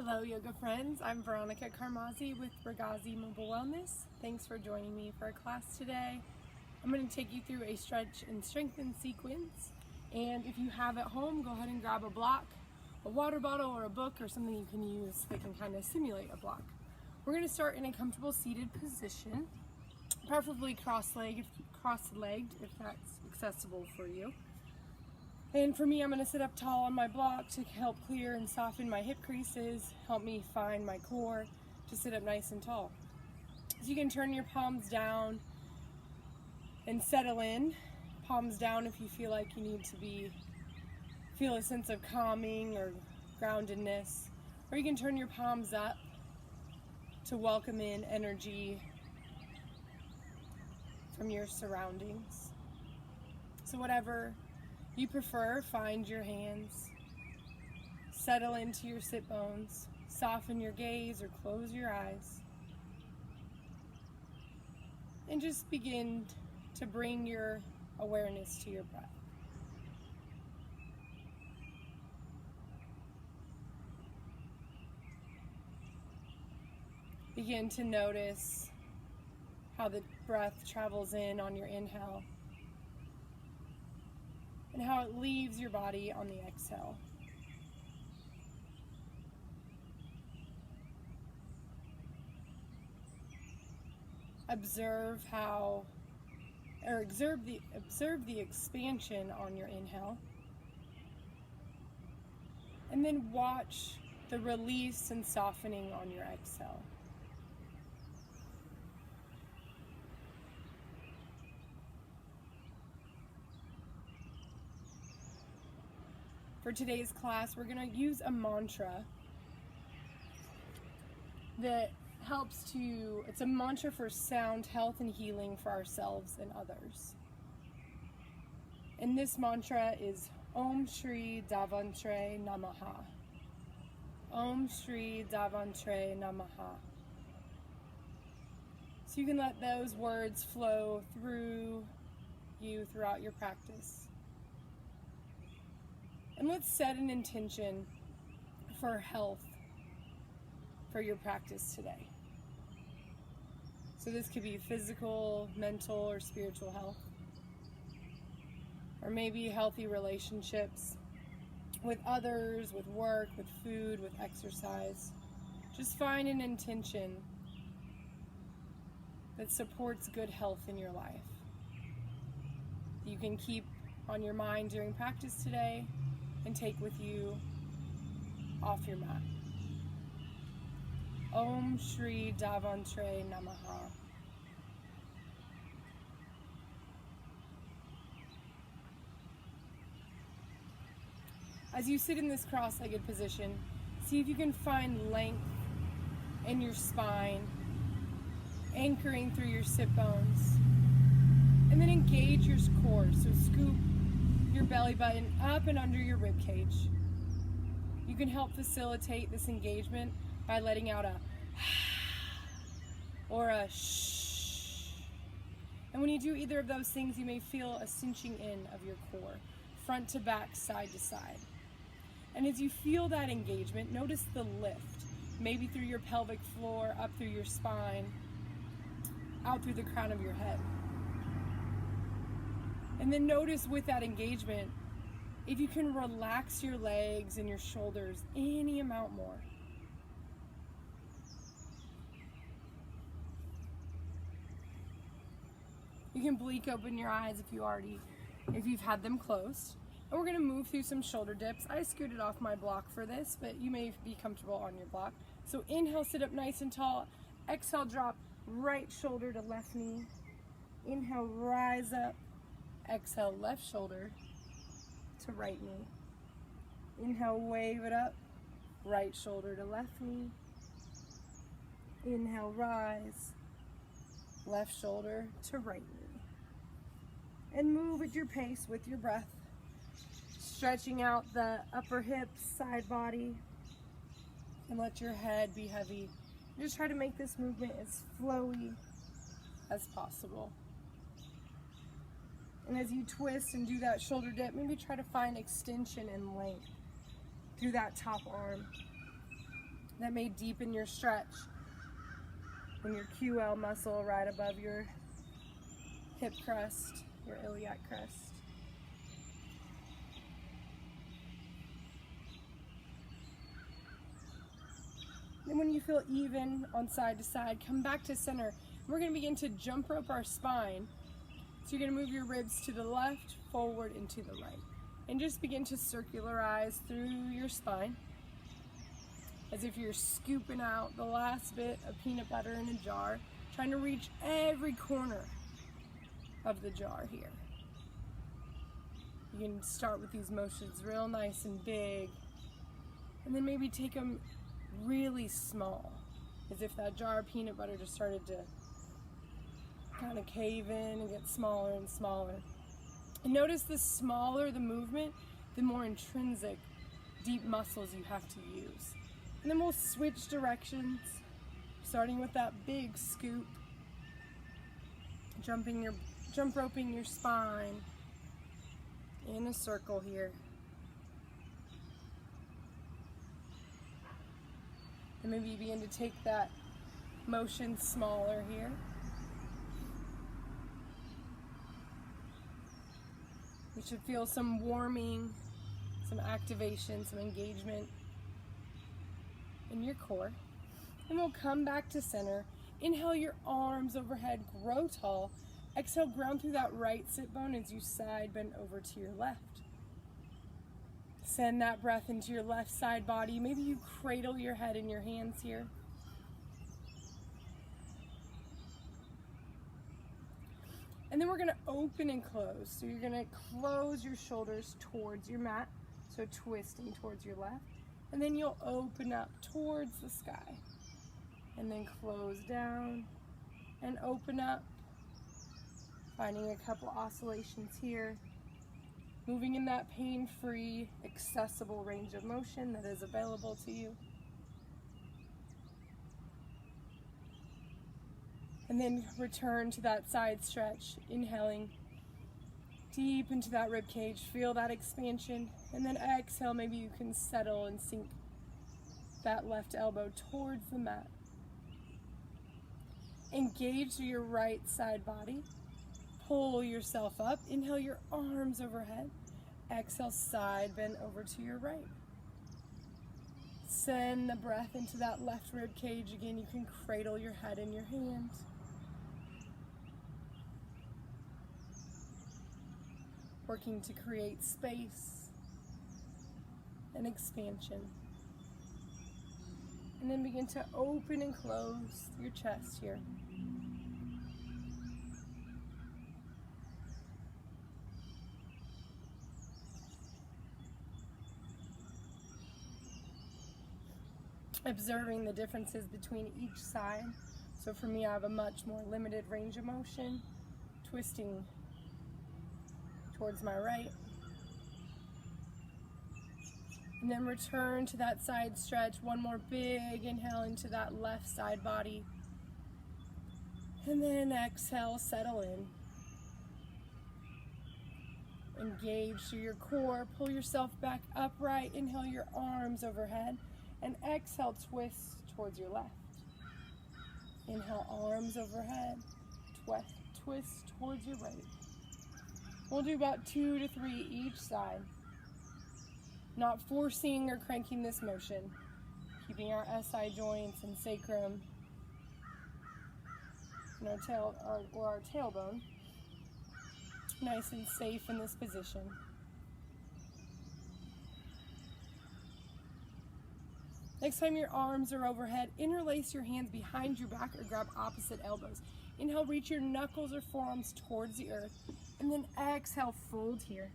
Hello yoga friends, I'm Veronica Carmazzi with Ragazzi Mobile Wellness. Thanks for joining me for a class today. I'm going to take you through a stretch and strengthen sequence, and if you have at home, go ahead and grab a block, a water bottle or a book or something you can use that can kind of simulate a block. We're going to start in a comfortable seated position, preferably cross-legged if that's accessible for you. And for me, I'm going to sit up tall on my block to help clear and soften my hip creases, help me find my core to sit up nice and tall. So you can turn your palms down and settle in. Palms down if you feel like you need to feel a sense of calming or groundedness. Or you can turn your palms up to welcome in energy from your surroundings. So whatever you prefer, find your hands, settle into your sit bones, soften your gaze or close your eyes, and just begin to bring your awareness to your breath. Begin to notice how the breath travels in on your inhale and how it leaves your body on the exhale. Observe the expansion on your inhale, and then watch the release and softening on your exhale. For today's class, we're going to use a mantra that it's a mantra for sound health and healing for ourselves and others. And this mantra is Om Shri Davantre Namaha. Om Shri Davantre Namaha. So you can let those words flow through you throughout your practice. And let's set an intention for health for your practice today. So this could be physical, mental, or spiritual health. Or maybe healthy relationships with others, with work, with food, with exercise. Just find an intention that supports good health in your life. You can keep on your mind during practice today and take with you off your mat. Om Shri Davantre Namaha. As you sit in this cross-legged position, see if you can find length in your spine, anchoring through your sit bones, and then engage your core. So scoop your belly button up and under your rib cage. You can help facilitate this engagement by letting out a or a shh. And when you do either of those things, you may feel a cinching in of your core, front to back, side to side. And as you feel that engagement, notice the lift, maybe through your pelvic floor, up through your spine, out through the crown of your head. And then notice with that engagement, if you can relax your legs and your shoulders any amount more. You can blink open your eyes if you've had them closed. And we're going to move through some shoulder dips. I scooted off my block for this, but you may be comfortable on your block. So inhale, sit up nice and tall. Exhale, drop right shoulder to left knee. Inhale, rise up. Exhale, left shoulder to right knee. Inhale, wave it up. Right shoulder to left knee. Inhale, rise. Left shoulder to right knee. And move at your pace with your breath. Stretching out the upper hips, side body. And let your head be heavy. Just try to make this movement as flowy as possible. And as you twist and do that shoulder dip, maybe try to find extension and length through that top arm. that may deepen your stretch in your QL muscle right above your hip crust, your iliac crest. Then when you feel even on side to side, come back to center. We're going to begin to jump rope our spine. So you're going to move your ribs to the left, forward, and to the right. And just begin to circularize through your spine as if you're scooping out the last bit of peanut butter in a jar, trying to reach every corner of the jar here. You can start with these motions real nice and big, and then maybe take them really small, as if that jar of peanut butter just started to kind of cave in and get smaller and smaller. And notice the smaller the movement, the more intrinsic, deep muscles you have to use. And then we'll switch directions, starting with that big scoop, jump roping your spine in a circle here. And maybe you begin to take that motion smaller here. You should feel some warming, some activation, some engagement in your core. And we'll come back to center. Inhale your arms overhead, grow tall. Exhale, ground through that right sit bone as you side bend over to your left. Send that breath into your left side body. Maybe you cradle your head in your hands here. And then we're going to open and close. So you're going to close your shoulders towards your mat, so twisting towards your left. And then you'll open up towards the sky. And then close down and open up. Finding a couple oscillations here. Moving in that pain-free, accessible range of motion that is available to you. And then return to that side stretch, inhaling deep into that rib cage. Feel that expansion. And then exhale, maybe you can settle and sink that left elbow towards the mat. Engage through your right side body. Pull yourself up. Inhale your arms overhead. Exhale, side bend over to your right. Send the breath into that left rib cage. Again, you can cradle your head in your hand. Working to create space and expansion. And then begin to open and close your chest here. Observing the differences between each side. So for me, I have a much more limited range of motion, twisting towards my right. And then return to that side stretch. One more big inhale into that left side body. And then exhale, settle in. Engage through your core. Pull yourself back upright. Inhale your arms overhead. And exhale, twist towards your left. Inhale, arms overhead. Twist towards your right. We'll do about 2 to 3 each side. Not forcing or cranking this motion. Keeping our SI joints and sacrum and our tailbone nice and safe in this position. Next time your arms are overhead, interlace your hands behind your back or grab opposite elbows. Inhale, reach your knuckles or forearms towards the earth. And then exhale, fold here.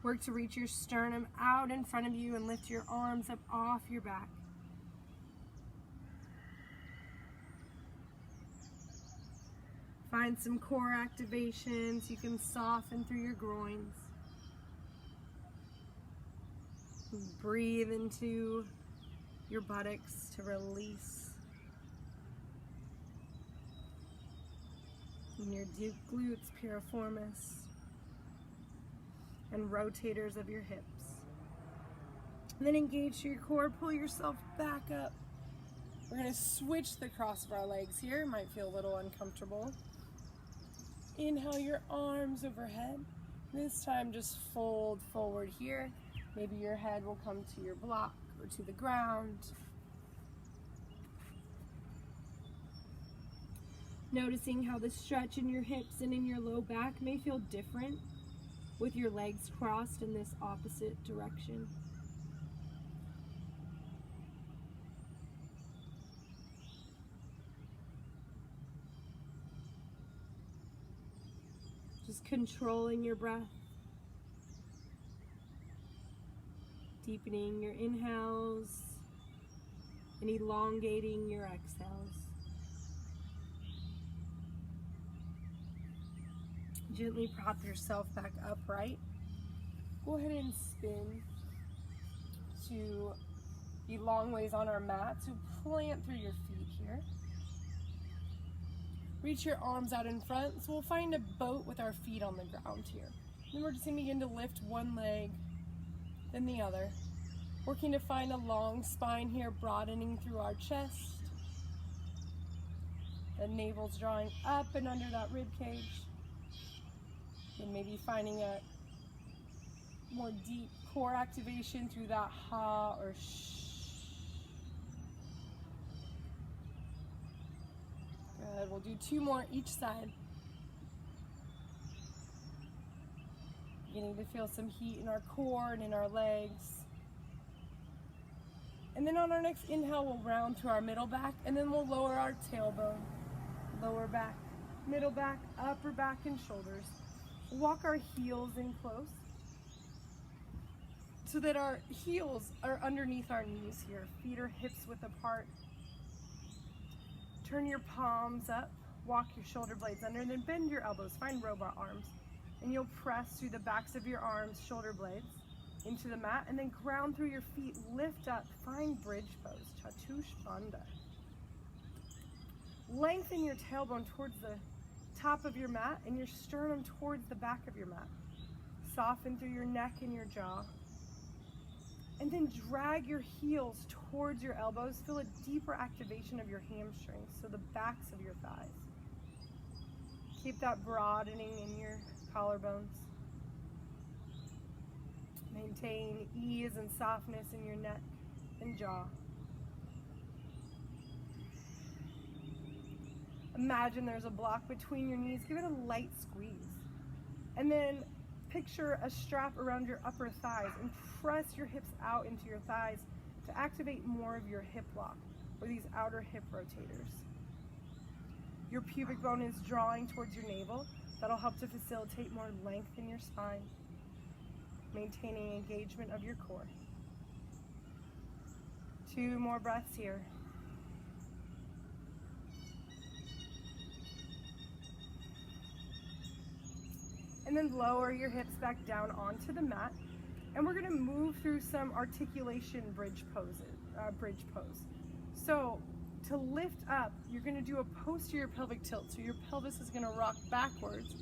Work to reach your sternum out in front of you and lift your arms up off your back. Find some core activations. You can soften through your groins. Breathe into your buttocks to release. and your deep glutes, piriformis, and rotators of your hips. And then engage to your core, pull yourself back up. We're going to switch the cross of our legs here. It might feel a little uncomfortable. Inhale your arms overhead. This time just fold forward here. Maybe your head will come to your block or to the ground. Noticing how the stretch in your hips and in your low back may feel different with your legs crossed in this opposite direction. Just controlling your breath. Deepening your inhales and elongating your exhales. Gently prop yourself back upright. Go ahead and spin to be long ways on our mat. So plant through your feet here. Reach your arms out in front. So we'll find a boat with our feet on the ground here. Then we're just going to begin to lift one leg, then the other. Working to find a long spine here, broadening through our chest. The navel's drawing up and under that rib cage. And maybe finding a more deep core activation through that ha or sh. Good, we'll do 2 more each side. Beginning to feel some heat in our core and in our legs. And then on our next inhale, we'll round through our middle back, and then we'll lower our tailbone. Lower back, middle back, upper back, and shoulders. Walk our heels in close so that our heels are underneath our knees here. Feet are hips width apart. Turn your palms up, walk your shoulder blades under, and then bend your elbows. Find robot arms. And you'll press through the backs of your arms, shoulder blades, into the mat, and then ground through your feet. Lift up, find bridge pose, Chaturanga. Lengthen your tailbone towards the top of your mat and your sternum towards the back of your mat. Soften through your neck and your jaw. And then drag your heels towards your elbows. Feel a deeper activation of your hamstrings, so the backs of your thighs. Keep that broadening in your collarbones. Maintain ease and softness in your neck and jaw. Imagine there's a block between your knees. Give it a light squeeze. And then picture a strap around your upper thighs and press your hips out into your thighs to activate more of your hip lock, or these outer hip rotators. Your pubic bone is drawing towards your navel. That'll help to facilitate more length in your spine, maintaining engagement of your core. 2 more breaths here. And then lower your hips back down onto the mat. And we're gonna move through some articulation bridge pose. So to lift up, you're gonna do a posterior pelvic tilt. So your pelvis is gonna rock backwards,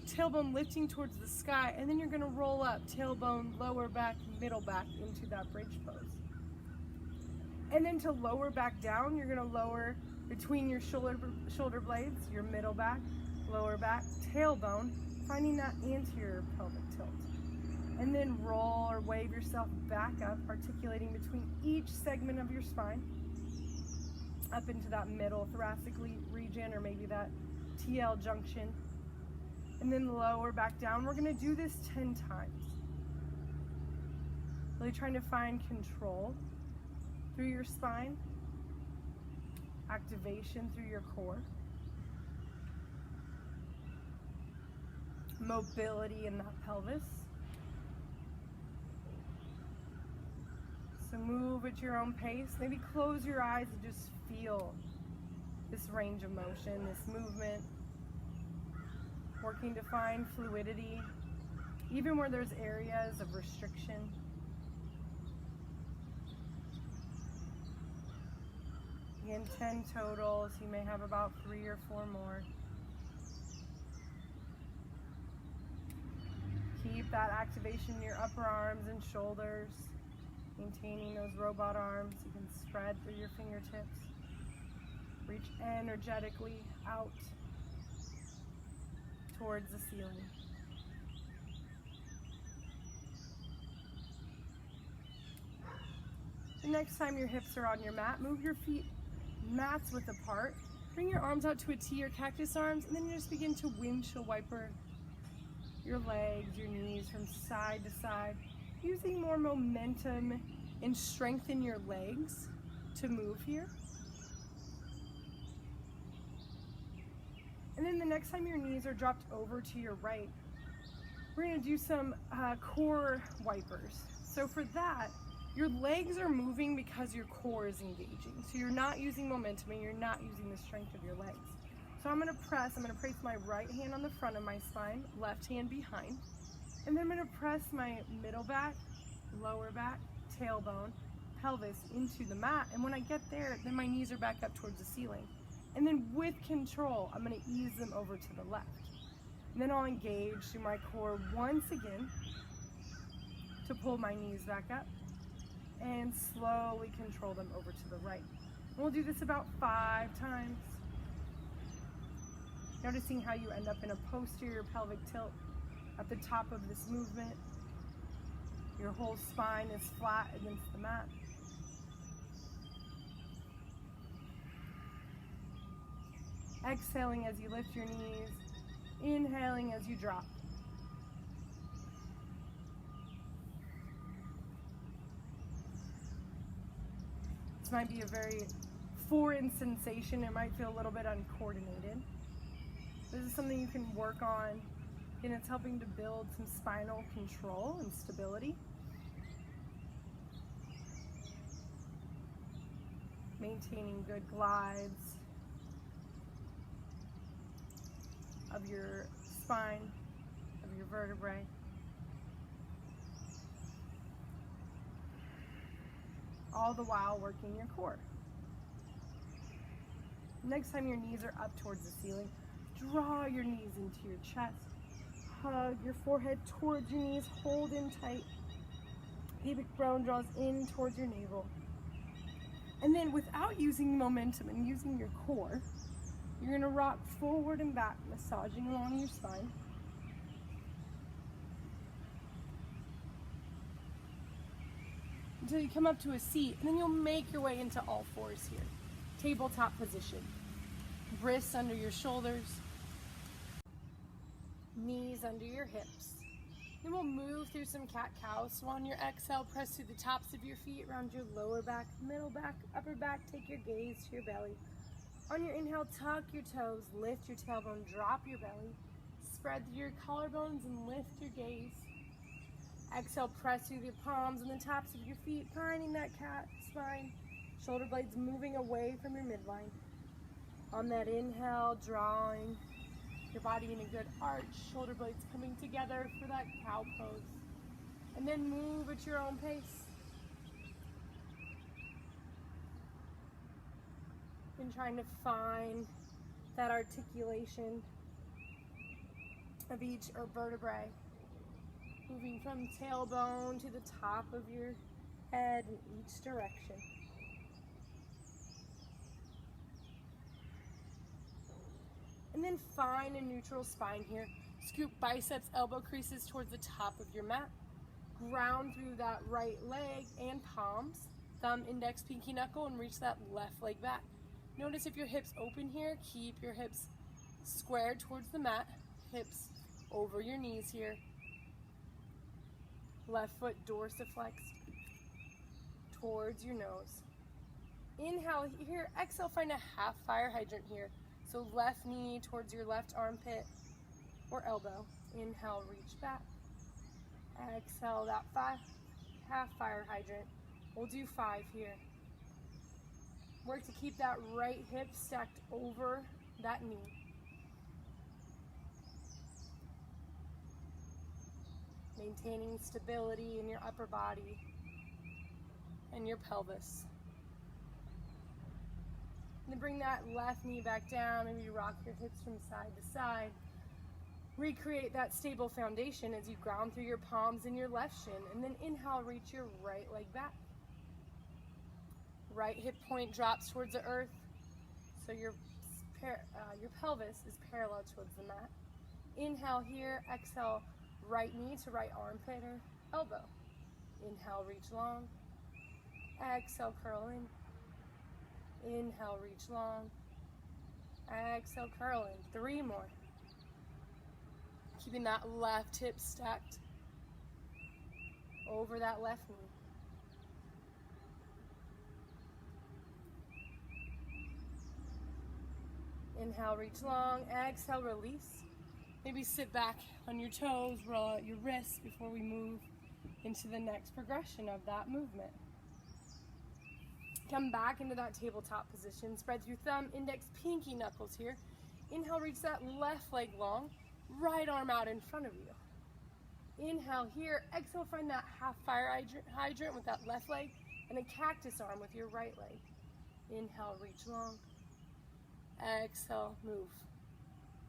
tailbone lifting towards the sky, and then you're gonna roll up, tailbone, lower back, middle back into that bridge pose. And then to lower back down, you're gonna lower between your shoulder blades, your middle back, lower back, tailbone, finding that anterior pelvic tilt. And then roll or wave yourself back up, articulating between each segment of your spine, up into that middle thoracic region, or maybe that TL junction. And then lower back down. We're gonna do this 10 times. Really trying to find control through your spine, activation through your core, mobility in that pelvis. So move at your own pace. Maybe close your eyes and just feel this range of motion, this movement. Working to find fluidity, even where there's areas of restriction. Again, 10 total, so you may have about 3 or 4 more. that activation in your upper arms and shoulders, maintaining those robot arms. You can spread through your fingertips. Reach energetically out towards the ceiling. The next time your hips are on your mat, move your feet mats width apart. Bring your arms out to a T or cactus arms, and then you just begin to windshield wiper your legs, your knees from side to side, using more momentum and strength in your legs to move here. And then the next time your knees are dropped over to your right, we're going to do some core wipers. So for that, your legs are moving because your core is engaging. So you're not using momentum and you're not using the strength of your legs. So I'm going to place my right hand on the front of my spine, left hand behind. And then I'm going to press my middle back, lower back, tailbone, pelvis into the mat. And when I get there, then my knees are back up towards the ceiling. And then with control, I'm going to ease them over to the left. And then I'll engage through my core once again to pull my knees back up and slowly control them over to the right. And we'll do this about 5 times. Noticing how you end up in a posterior pelvic tilt at the top of this movement. Your whole spine is flat against the mat. Exhaling as you lift your knees, inhaling as you drop. This might be a very foreign sensation. It might feel a little bit uncoordinated. This is something you can work on, and it's helping to build some spinal control and stability. Maintaining good glides of your spine, of your vertebrae. All the while working your core. Next time your knees are up towards the ceiling, draw your knees into your chest. Hug your forehead towards your knees, hold in tight. Pubic bone draws in towards your navel. And then without using momentum and using your core, you're going to rock forward and back, massaging along your spine. Until you come up to a seat, and then you'll make your way into all fours here. Tabletop position. Wrists under your shoulders. Knees under your hips. Then we'll move through some cat-cow. So on your exhale, press through the tops of your feet around your lower back, middle back, upper back. Take your gaze to your belly. On your inhale, tuck your toes, lift your tailbone, drop your belly. Spread through your collarbones and lift your gaze. Exhale, press through the palms and the tops of your feet, finding that cat spine. Shoulder blades moving away from your midline. On that inhale, drawing your body in a good arch, shoulder blades coming together for that cow pose. And then move at your own pace. And trying to find that articulation of each vertebrae. Moving from tailbone to the top of your head in each direction. And then find a neutral spine here. Scoop biceps, elbow creases towards the top of your mat. Ground through that right leg and palms. Thumb, index, pinky knuckle, and reach that left leg back. Notice if your hips open here, keep your hips squared towards the mat. Hips over your knees here. Left foot dorsiflexed towards your nose. Inhale here, exhale, find a half fire hydrant here. So left knee towards your left armpit or elbow. Inhale, reach back. Exhale, that half fire hydrant. We'll do 5 here. Work to keep that right hip stacked over that knee. Maintaining stability in your upper body and your pelvis. And then bring that left knee back down. Maybe you rock your hips from side to side. Recreate that stable foundation as you ground through your palms and your left shin, and then inhale, reach your right leg back. Right hip point drops towards the earth, so your pelvis is parallel towards the mat. Inhale here, exhale, right knee to right armpit or elbow. Inhale, reach long. Exhale, curl in. Inhale, reach long. Exhale, curl in. 3 more. Keeping that left hip stacked over that left knee. Inhale, reach long. Exhale, release. Maybe sit back on your toes, roll out your wrists before we move into the next progression of that movement. Come back into that tabletop position. Spread through thumb, index, pinky knuckles here. Inhale, reach that left leg long. Right arm out in front of you. Inhale here. Exhale, find that half fire hydrant with that left leg and a cactus arm with your right leg. Inhale, reach long. Exhale, move.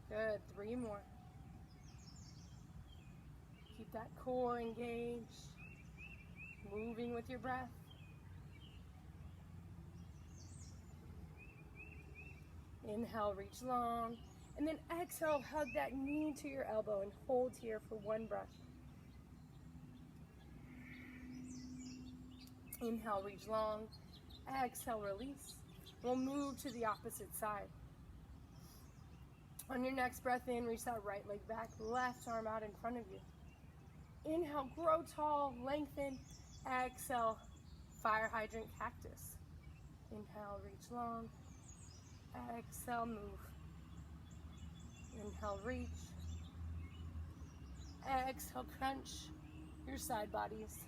Good. 3 more. Keep that core engaged. Moving with your breath. Inhale, reach long. And then exhale, hug that knee to your elbow and hold here for 1 breath. Inhale, reach long. Exhale, release. We'll move to the opposite side. On your next breath in, reach that right leg back, left arm out in front of you. Inhale, grow tall, lengthen. Exhale, fire hydrant cactus. Inhale, reach long. Exhale, move. Inhale, reach. Exhale, crunch your side bodies.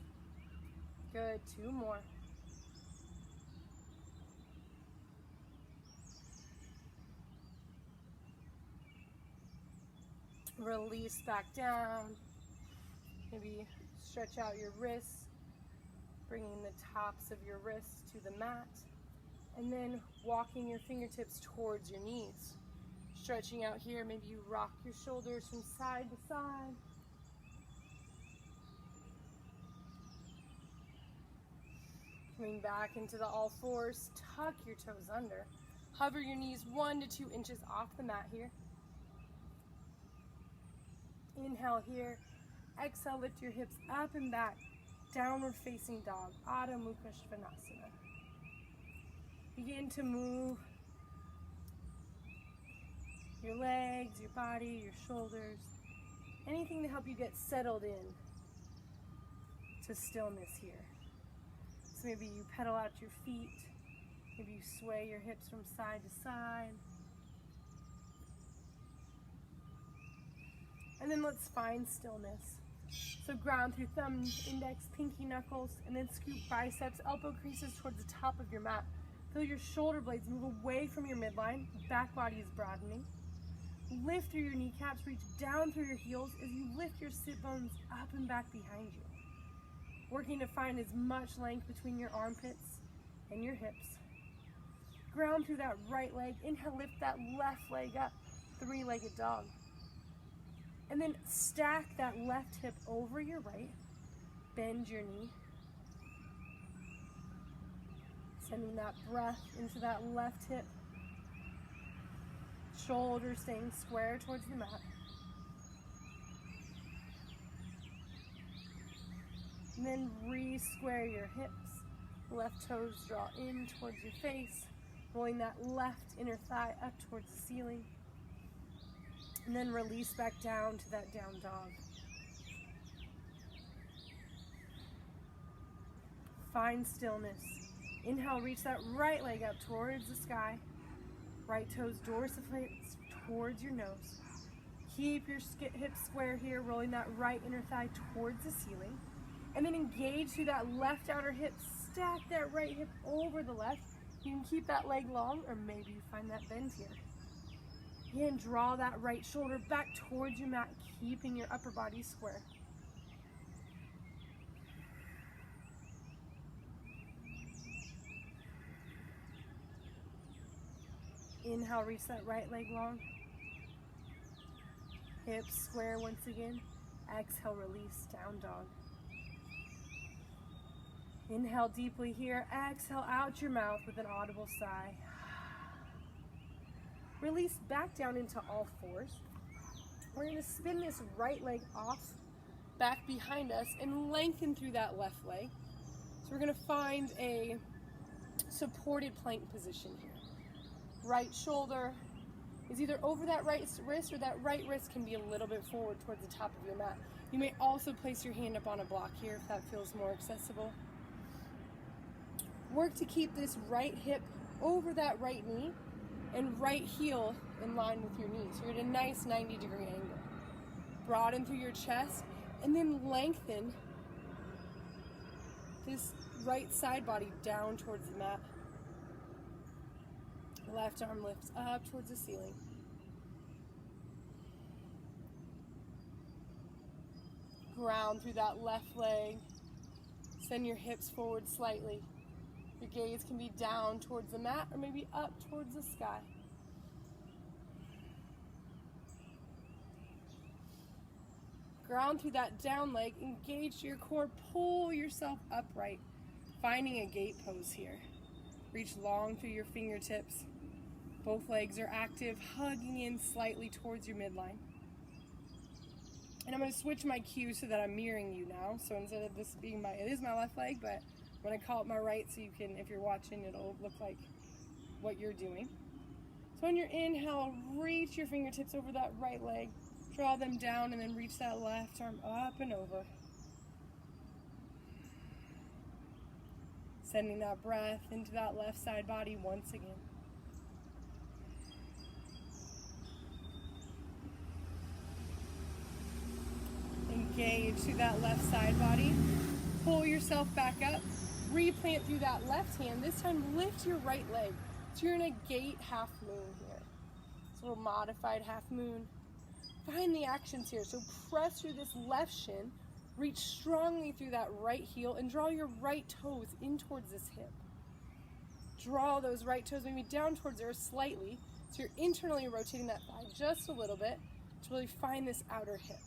Good. 2 more. Release back down. Maybe stretch out your wrists, bringing the tops of your wrists to the mat, and then walking your fingertips towards your knees. Stretching out here, maybe you rock your shoulders from side to side. Coming back into the all fours, tuck your toes under. Hover your knees 1 to 2 inches off the mat here. Inhale here. Exhale, lift your hips up and back. Downward facing dog, Adho Mukha Shavasana. Begin to move your legs, your body, your shoulders, anything to help you get settled in to stillness here. So maybe you pedal out your feet, maybe you sway your hips from side to side. And then let's find stillness. So ground through thumb, index, pinky knuckles, and then scoop biceps, elbow creases towards the top of your mat. Feel your shoulder blades move away from your midline, back body is broadening. Lift through your kneecaps, reach down through your heels as you lift your sit bones up and back behind you. Working to find as much length between your armpits and your hips. Ground through that right leg, inhale, lift that left leg up, 3-legged dog. And then stack that left hip over your right, bend your knee. Sending that breath into that left hip. Shoulders staying square towards the mat. And then re-square your hips. Left toes draw in towards your face. Rolling that left inner thigh up towards the ceiling. And then release back down to that down dog. Find stillness. Inhale, reach that right leg up towards the sky. Right toes dorsiflex towards your nose. Keep your hips square here, rolling that right inner thigh towards the ceiling. And then engage through that left outer hip. Stack that right hip over the left. You can keep that leg long, or maybe you find that bend here. Again, draw that right shoulder back towards your mat, keeping your upper body square. Inhale, reach that right leg long. Hips square once again. Exhale, release, down dog. Inhale deeply here. Exhale out your mouth with an audible sigh. Release back down into all fours. We're going to spin this right leg off, back behind us, and lengthen through that left leg. So we're going to find a supported plank position here. Right shoulder is either over that right wrist, or that right wrist can be a little bit forward towards the top of your mat. You may also place your hand up on a block here if that feels more accessible. Work to keep this right hip over that right knee and right heel in line with your knee. So you're at a nice 90-degree angle. Broaden through your chest and then lengthen this right side body down towards the mat. Left arm lifts up towards the ceiling. Ground through that left leg. Send your hips forward slightly. Your gaze can be down towards the mat or maybe up towards the sky. Ground through that down leg. Engage your core. Pull yourself upright. Finding a gate pose here. Reach long through your fingertips. Both legs are active, hugging in slightly towards your midline. And I'm going to switch my cue so that I'm mirroring you now. So instead of this being it is my left leg, but I'm going to call it my right so you can, if you're watching, it'll look like what you're doing. So on your inhale, reach your fingertips over that right leg. Draw them down and then reach that left arm up and over. Sending that breath into that left side body once again. Engage through that left side body. Pull yourself back up. Replant through that left hand. This time lift your right leg. So you're in a gate half moon here. It's a little modified half moon. Find the actions here. So press through this left shin. Reach strongly through that right heel and draw your right toes in towards this hip. Draw those right toes maybe down towards there slightly. So you're internally rotating that thigh just a little bit to really find this outer hip.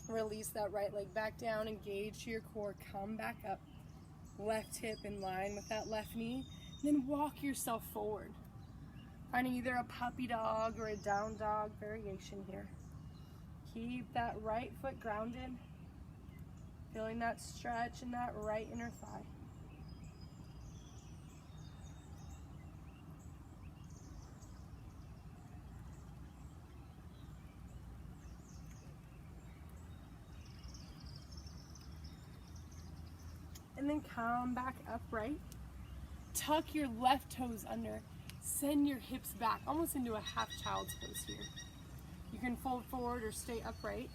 Release that right leg back down, engage your core, come back up. Left hip in line with that left knee. Then walk yourself forward. Finding either a puppy dog or a down dog variation here. Keep that right foot grounded. Feeling that stretch in that right inner thigh. And then come back upright. Tuck your left toes under. Send your hips back, almost into a half child's pose here. You can fold forward or stay upright.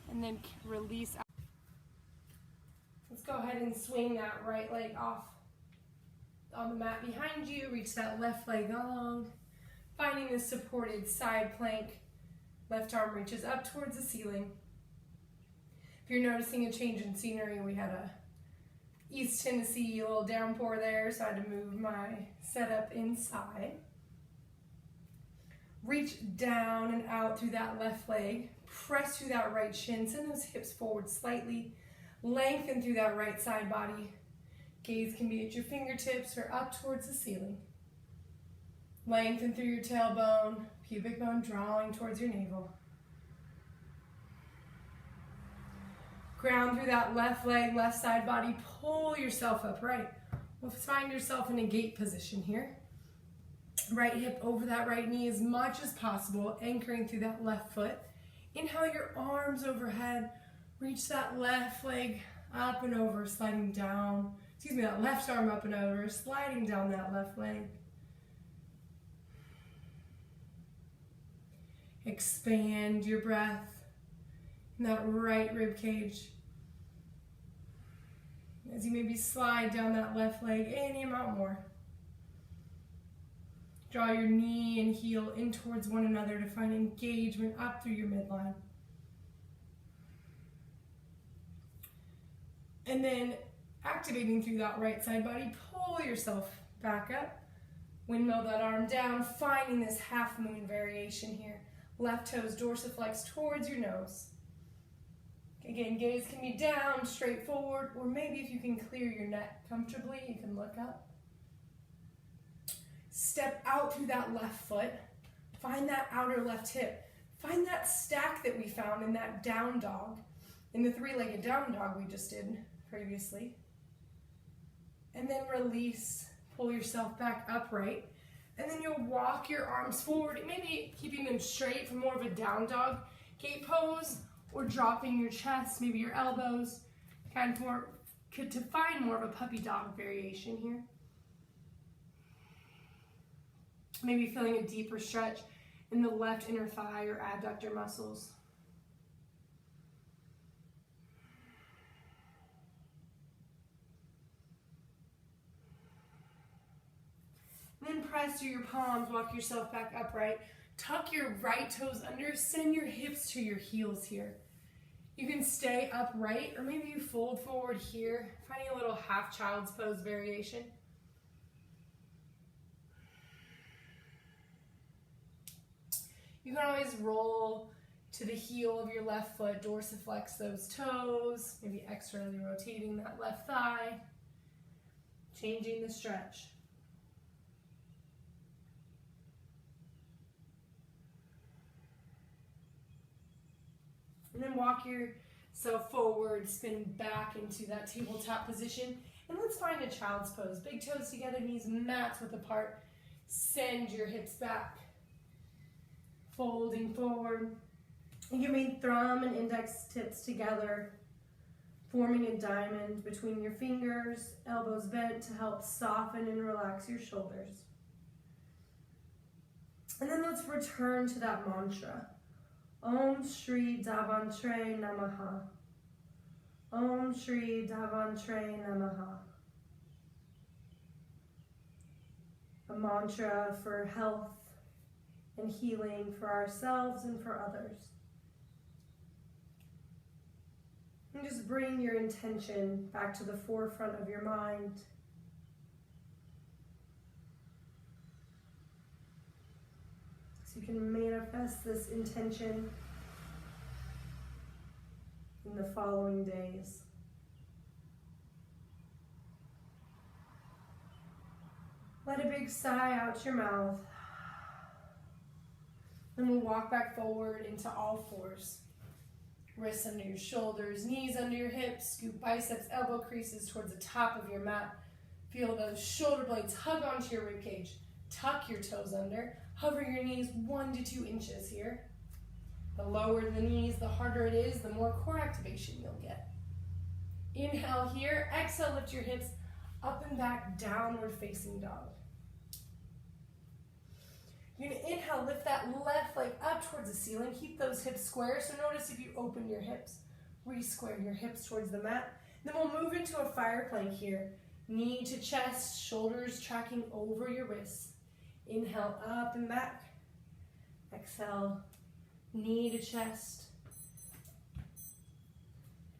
And then release out. Let's go ahead and swing that right leg off on the mat behind you. Reach that left leg long. Finding this supported side plank. Left arm reaches up towards the ceiling. If you're noticing a change in scenery, we had a East Tennessee little downpour there, so I had to move my setup inside. Reach down and out through that left leg. Press through that right shin. Send those hips forward slightly. Lengthen through that right side body. Gaze can be at your fingertips or up towards the ceiling. Lengthen through your tailbone, pubic bone drawing towards your navel. Ground through that left leg, left side body. Pull yourself upright. We'll find yourself in a gate position here. Right hip over that right knee as much as possible, anchoring through that left foot. Inhale your arms overhead. Reach that left leg up and over, sliding down. That left arm up and over, sliding down that left leg. Expand your breath in that right rib cage. As you maybe slide down that left leg any amount more. Draw your knee and heel in towards one another to find engagement up through your midline. And then activating through that right side body, pull yourself back up. Windmill that arm down, finding this half moon variation here. Left toes dorsiflex towards your nose. Again, gaze can be down, straight forward, or maybe if you can clear your neck comfortably, you can look up. Step out through that left foot. Find that outer left hip. Find that stack that we found in that down dog, in the three-legged down dog we just did previously. And then release, pull yourself back upright. And then you'll walk your arms forward, maybe keeping them straight for more of a down dog gate pose, or dropping your chest, maybe your elbows, kind of more, to find more of a puppy dog variation here. Maybe feeling a deeper stretch in the left inner thigh or adductor muscles. And then press through your palms, walk yourself back upright. Tuck your right toes under, send your hips to your heels here. You can stay upright, or maybe you fold forward here, finding a little half child's pose variation. You can always roll to the heel of your left foot, dorsiflex those toes, maybe externally rotating that left thigh, changing the stretch. And then walk yourself forward, spin back into that tabletop position. And let's find a child's pose. Big toes together, knees mat width apart. Send your hips back. Folding forward. And you can thumb and index tips together, forming a diamond between your fingers, elbows bent to help soften and relax your shoulders. And then let's return to that mantra. Om Shri Davantre Namaha. Om Shri Davantre Namaha. A mantra for health and healing for ourselves and for others. And just bring your intention back to the forefront of your mind. So you can manifest this intention in the following days. Let a big sigh out your mouth. Then we'll walk back forward into all fours. Wrists under your shoulders, knees under your hips, scoop biceps, elbow creases towards the top of your mat. Feel those shoulder blades hug onto your ribcage. Tuck your toes under. Hover your knees 1 to 2 inches here. The lower the knees, the harder it is, the more core activation you'll get. Inhale here. Exhale, lift your hips up and back, downward facing dog. You're going to inhale, lift that left leg up towards the ceiling. Keep those hips square. So notice if you open your hips, re-square your hips towards the mat. Then we'll move into a fire plank here. Knee to chest, shoulders tracking over your wrists. Inhale, up and back. Exhale, knee to chest.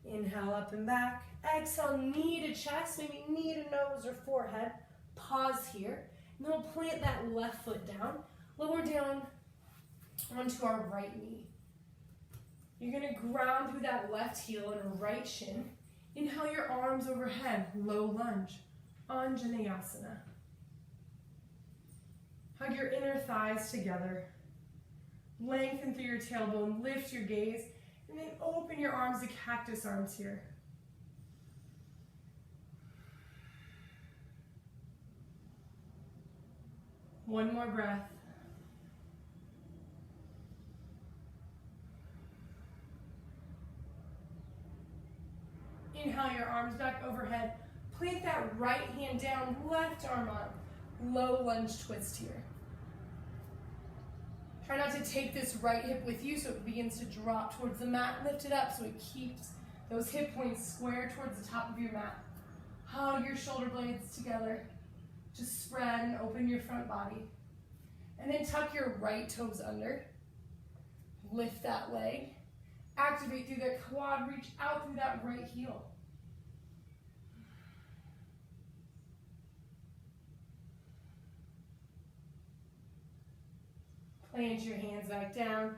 Inhale, up and back. Exhale, knee to chest, maybe knee to nose or forehead. Pause here. And then we'll plant that left foot down. Lower down onto our right knee. You're going to ground through that left heel and right shin. Inhale your arms overhead, low lunge, Anjaneyasana. Hug your inner thighs together. Lengthen through your tailbone, lift your gaze, and then open your arms to cactus arms here. One more breath. Inhale your arms back overhead. Plant that right hand down, left arm up. Low lunge twist here. Try not to take this right hip with you so it begins to drop towards the mat. Lift it up so it keeps those hip points square towards the top of your mat. Hug your shoulder blades together. Just spread and open your front body. And then tuck your right toes under. Lift that leg. Activate through that quad, reach out through that right heel. Plant your hands back down.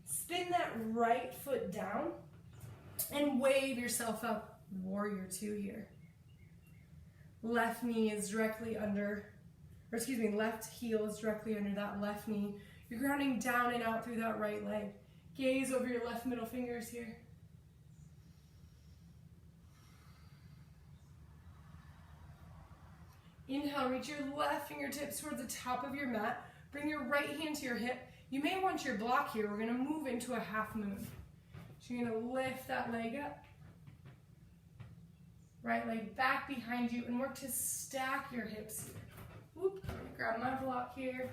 Spin that right foot down and wave yourself up. Warrior two here. Left knee is directly under, or excuse me, left heel is directly under that left knee. You're grounding down and out through that right leg. Gaze over your left middle fingers here. Inhale, reach your left fingertips towards the top of your mat. Bring your right hand to your hip. You may want your block here. We're going to move into a half moon. So you're going to lift that leg up. Right leg back behind you and work to stack your hips here. Whoop, I'm going to grab my block here.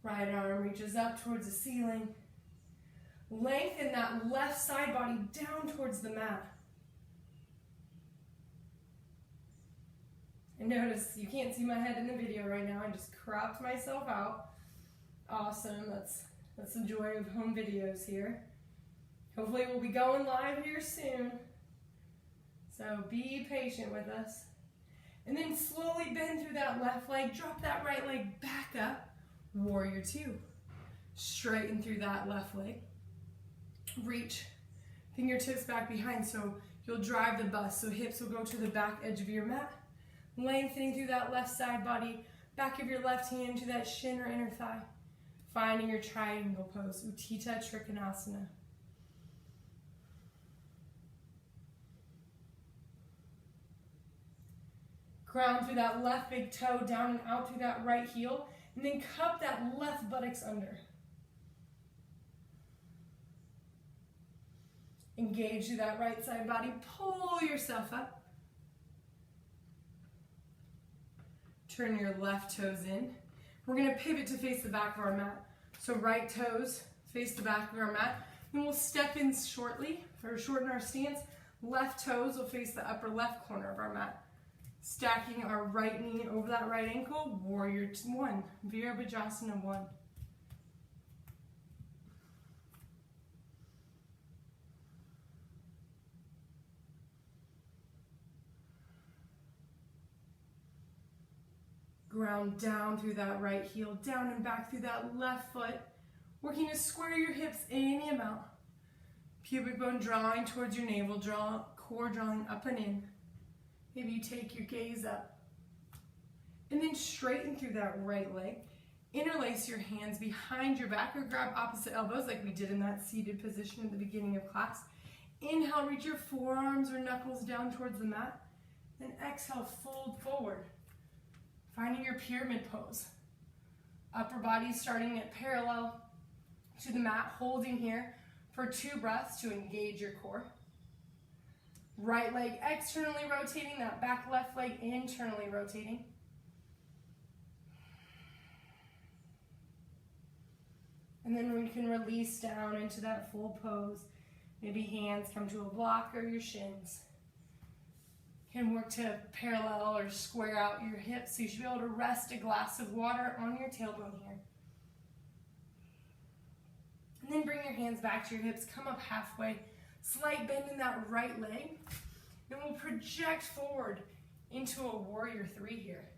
Right arm reaches up towards the ceiling. Lengthen that left side body down towards the mat. And notice, you can't see my head in the video right now. I just cropped myself out. Awesome, that's the joy of home videos here. Hopefully we'll be going live here soon. So be patient with us. And then slowly bend through that left leg. Drop that right leg back up. Warrior two. Straighten through that left leg. Reach fingertips back behind so you'll drive the bust. So hips will go to the back edge of your mat. Lengthening through that left side body. Back of your left hand to that shin or inner thigh. Finding your triangle pose. Uttita Trikonasana. Ground through that left big toe down and out through that right heel. And then cup that left buttocks under. Engage through that right side body. Pull yourself up. Turn your left toes in. We're going to pivot to face the back of our mat. So right toes face the back of our mat. Then we'll step in shortly, or shorten our stance. Left toes will face the upper left corner of our mat. Stacking our right knee over that right ankle, warrior one, Virabhajasana one. Ground down through that right heel, down and back through that left foot, working to square your hips any amount. Pubic bone drawing towards your navel, core drawing up and in. Maybe you take your gaze up. And then straighten through that right leg. Interlace your hands behind your back or grab opposite elbows like we did in that seated position at the beginning of class. Inhale, reach your forearms or knuckles down towards the mat. Then exhale, fold forward. Finding your pyramid pose. Upper body starting at parallel to the mat, holding here for 2 breaths to engage your core. Right leg externally rotating, that back left leg internally rotating. And then we can release down into that full pose. Maybe hands come to a block or your shins. Can work to parallel or square out your hips. So you should be able to rest a glass of water on your tailbone here. And then bring your hands back to your hips, come up halfway. Slight bend in that right leg. Then we'll project forward into a warrior three here.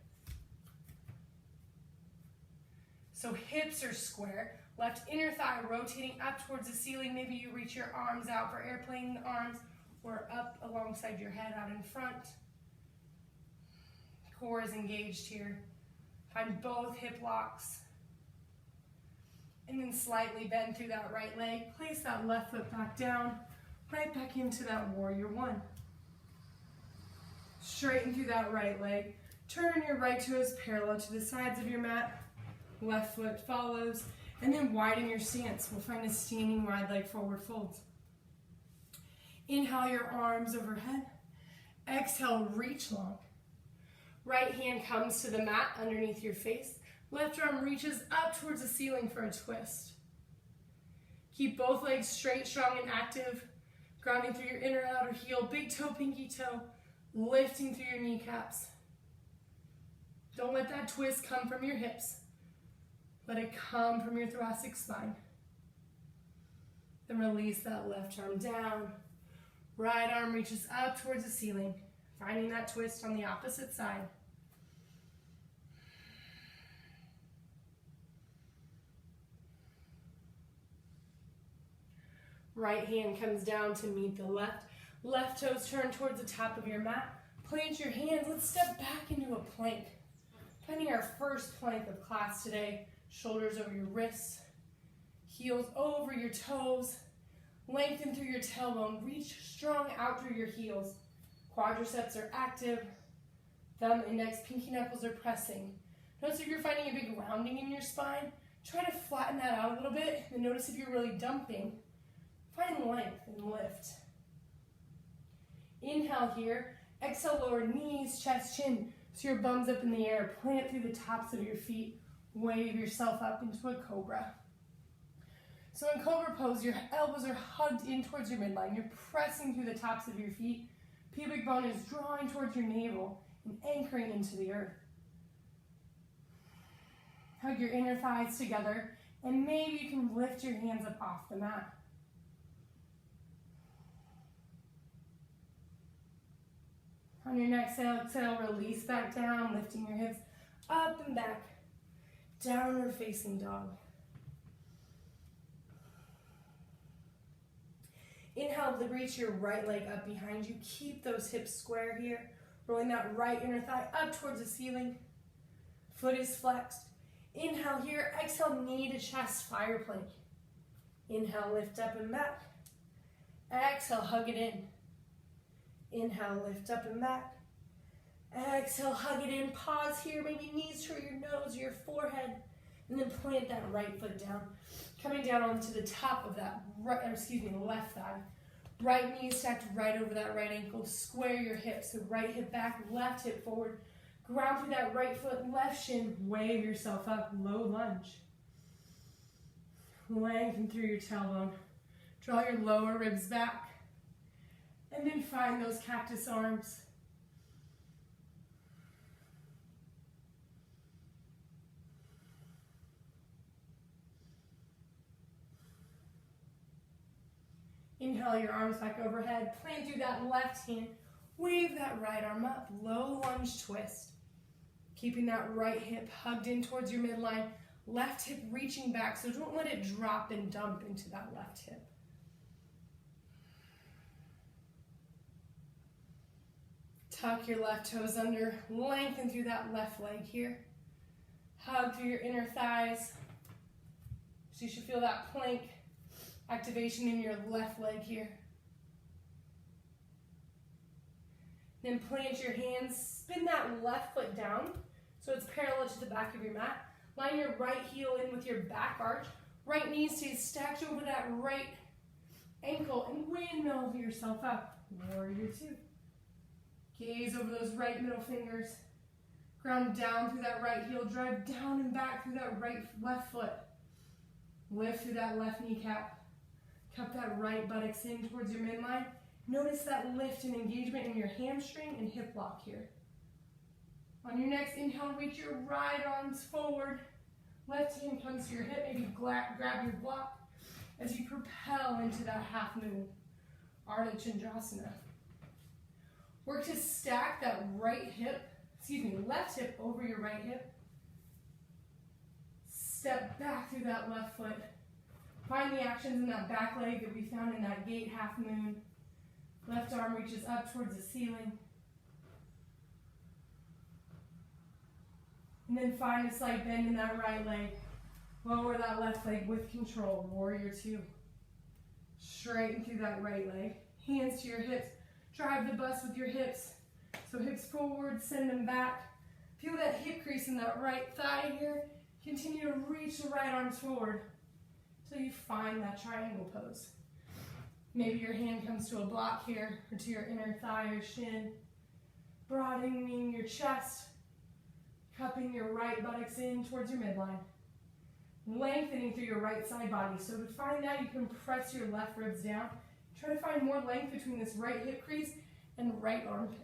So hips are square, left inner thigh rotating up towards the ceiling. Maybe you reach your arms out for airplane arms or up alongside your head out in front. Core is engaged here. Find both hip locks. And then slightly bend through that right leg. Place that left foot back down, right back into that warrior one. Straighten through that right leg. Turn your right toes parallel to the sides of your mat. Left foot follows. And then widen your stance. We'll find a standing wide leg forward fold. Inhale your arms overhead. Exhale, reach long. Right hand comes to the mat underneath your face. Left arm reaches up towards the ceiling for a twist. Keep both legs straight, strong, and active. Grounding through your inner and outer heel. Big toe, pinky toe. Lifting through your kneecaps. Don't let that twist come from your hips. Let it come from your thoracic spine. Then release that left arm down. Right arm reaches up towards the ceiling, finding that twist on the opposite side. Right hand comes down to meet the left. Left toes turn towards the top of your mat. Plant your hands. Let's step back into a plank. Finding our first plank of class today. Shoulders over your wrists. Heels over your toes. Lengthen through your tailbone. Reach strong out through your heels. Quadriceps are active. Thumb, index, pinky knuckles are pressing. Notice if you're finding a big rounding in your spine, try to flatten that out a little bit. And notice if you're really dumping, find length and lift. Inhale here. Exhale, lower knees, chest, chin. So your bum's up in the air. Plant through the tops of your feet. Wave yourself up into a cobra. So in cobra pose, your elbows are hugged in towards your midline. You're pressing through the tops of your feet. Pubic bone is drawing towards your navel and anchoring into the earth. Hug your inner thighs together, and maybe you can lift your hands up off the mat. On your next exhale, release back down, lifting your hips up and back. Downward facing dog. Inhale to reach your right leg up behind you. Keep those hips square here. Rolling that right inner thigh up towards the ceiling. Foot is flexed. Inhale here. Exhale, knee to chest, fire plank. Inhale, lift up and back. Exhale, hug it in. Inhale, lift up and back. Exhale, hug it in. Pause here. Maybe knees to your nose, your forehead. And then plant that right foot down. Coming down onto the top of that left thigh. Right knee stacked right over that right ankle. Square your hips. So right hip back, left hip forward. Ground through that right foot, left shin. Wave yourself up. Low lunge. Lengthen through your tailbone. Draw your lower ribs back. And then find those cactus arms. Inhale your arms back overhead. Plant through that left hand. Wave that right arm up. Low lunge twist. Keeping that right hip hugged in towards your midline. Left hip reaching back, so don't let it drop and dump into that left hip. Tuck your left toes under. Lengthen through that left leg here. Hug through your inner thighs. So you should feel that plank activation in your left leg here. Then plant your hands, spin that left foot down so it's parallel to the back of your mat. Line your right heel in with your back arch. Right knee stays stacked over that right ankle and windmill yourself up. Warrior two. Gaze over those right middle fingers. Ground down through that right heel. Drive down and back through that left foot. Lift through that left kneecap. Cup that right buttocks in towards your midline. Notice that lift and engagement in your hamstring and hip block here. On your next inhale, reach your right arms forward. Left hand comes to your hip. Maybe grab your block as you propel into that half moon. Ardha Chandrasana. Work to stack that left hip over your right hip. Step back through that left foot. Find the actions in that back leg that we found in that gate half moon. Left arm reaches up towards the ceiling. And then find a slight bend in that right leg. Lower that left leg with control. Warrior two. Straighten through that right leg. Hands to your hips. Drive the bus with your hips. So hips forward, send them back. Feel that hip crease in that right thigh here. Continue to reach the right arms forward until you find that triangle pose. Maybe your hand comes to a block here or to your inner thigh or shin. Broadening your chest. Cupping your right buttocks in towards your midline. Lengthening through your right side body. So to find that, you can press your left ribs down. Try to find more length between this right hip crease and right armpit.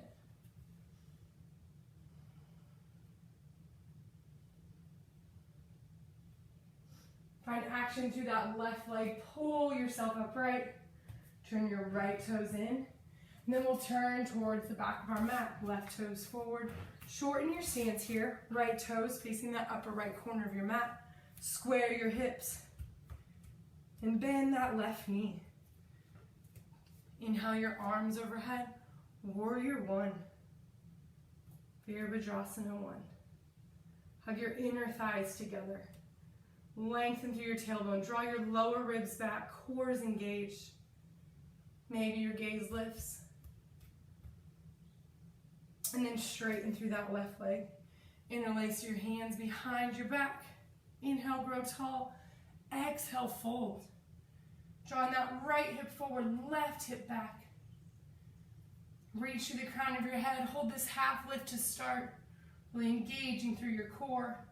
Find action through that left leg. Pull yourself upright. Turn your right toes in. And then we'll turn towards the back of our mat. Left toes forward. Shorten your stance here. Right toes facing that upper right corner of your mat. Square your hips. And bend that left knee. Inhale your arms overhead. Warrior one. Virabhadrasana one. Hug your inner thighs together. Lengthen through your tailbone. Draw your lower ribs back. Core is engaged. Maybe your gaze lifts. And then straighten through that left leg. Interlace your hands behind your back. Inhale, grow tall. Exhale, fold. Drawing that right hip forward, left hip back. Reach to the crown of your head. Hold this half lift to start. Really engaging through your core.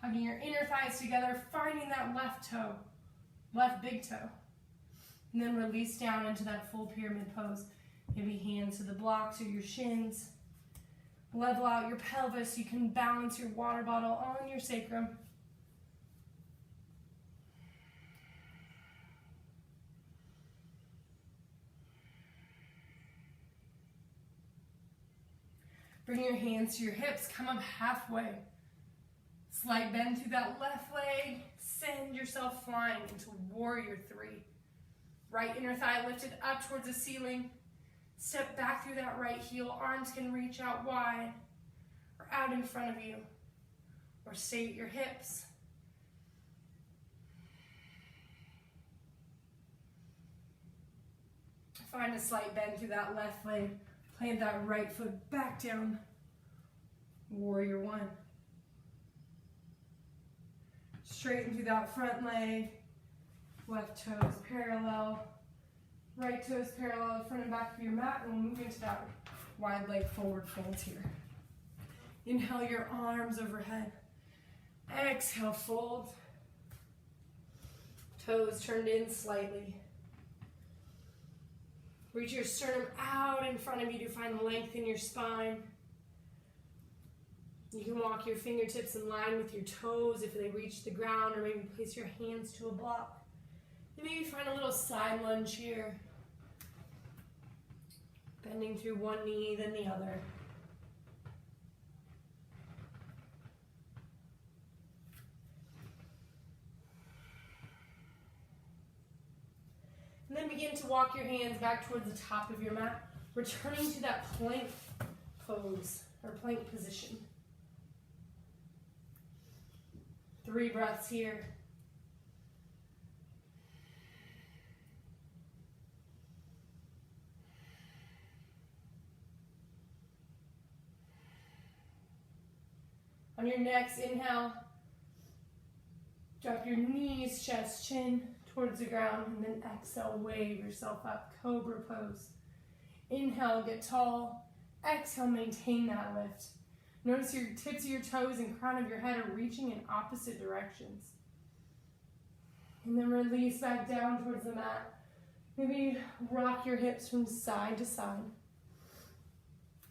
Hugging your inner thighs together, finding that left toe, left big toe. And then release down into that full pyramid pose. Maybe hands to the blocks or your shins. Level out your pelvis so you can balance your water bottle on your sacrum. Bring your hands to your hips, come up halfway. Slight bend through that left leg. Send yourself flying into warrior three. Right inner thigh lifted up towards the ceiling. Step back through that right heel. Arms can reach out wide or out in front of you. Or stay at your hips. Find a slight bend through that left leg. Plant that right foot back down. Warrior one. Straighten through that front leg. Left toes parallel. Right toes parallel, front and back of your mat, and we'll move into that wide leg forward folds here. Inhale your arms overhead. Exhale, fold. Toes turned in slightly. Reach your sternum out in front of you to find length in your spine. You can walk your fingertips in line with your toes if they reach the ground, or maybe place your hands to a block. And maybe find a little side lunge here. Bending through one knee, then the other. And then begin to walk your hands back towards the top of your mat, returning to that plank pose, or plank position. 3 breaths here. On your next inhale, drop your knees, chest, chin towards the ground, and then exhale, wave yourself up, Cobra pose. Inhale, get tall. Exhale, maintain that lift. Notice your tips of your toes and crown of your head are reaching in opposite directions. And then release back down towards the mat. Maybe rock your hips from side to side.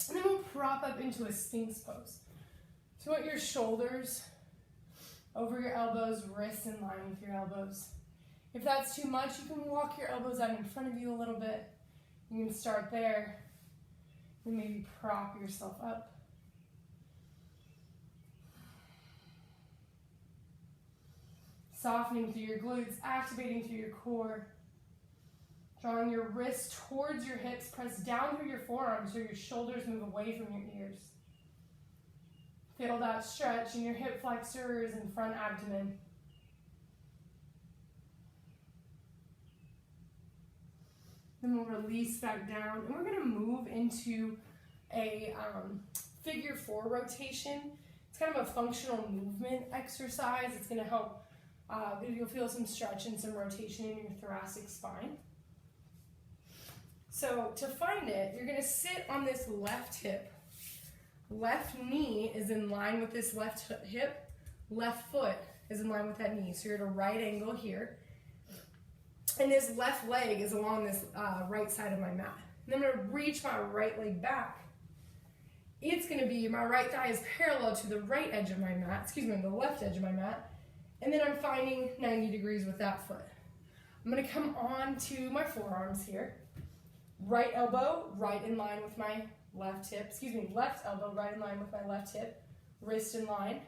And then we'll prop up into a Sphinx pose. So want your shoulders over your elbows, wrists in line with your elbows. If that's too much, you can walk your elbows out in front of you a little bit. You can start there and maybe prop yourself up. Softening through your glutes, activating through your core. Drawing your wrists towards your hips, press down through your forearms so your shoulders move away from your ears. Feel that stretch in your hip flexors and front abdomen. Then we'll release back down, and we're going to move into a figure 4 rotation. It's kind of a functional movement exercise. It's going to help, you'll feel some stretch and some rotation in your thoracic spine. So to find it, you're going to sit on this left hip. Left knee is in line with this left hip. Left foot is in line with that knee. So you're at a right angle here. And this left leg is along this right side of my mat. And I'm going to reach my right leg back. It's going to be, my right thigh is parallel to the right edge of my mat, the left edge of my mat. And then I'm finding 90 degrees with that foot. I'm gonna come on to my forearms here. Right elbow, right in line with my left hip. Left elbow, right in line with my left hip. Wrist in line.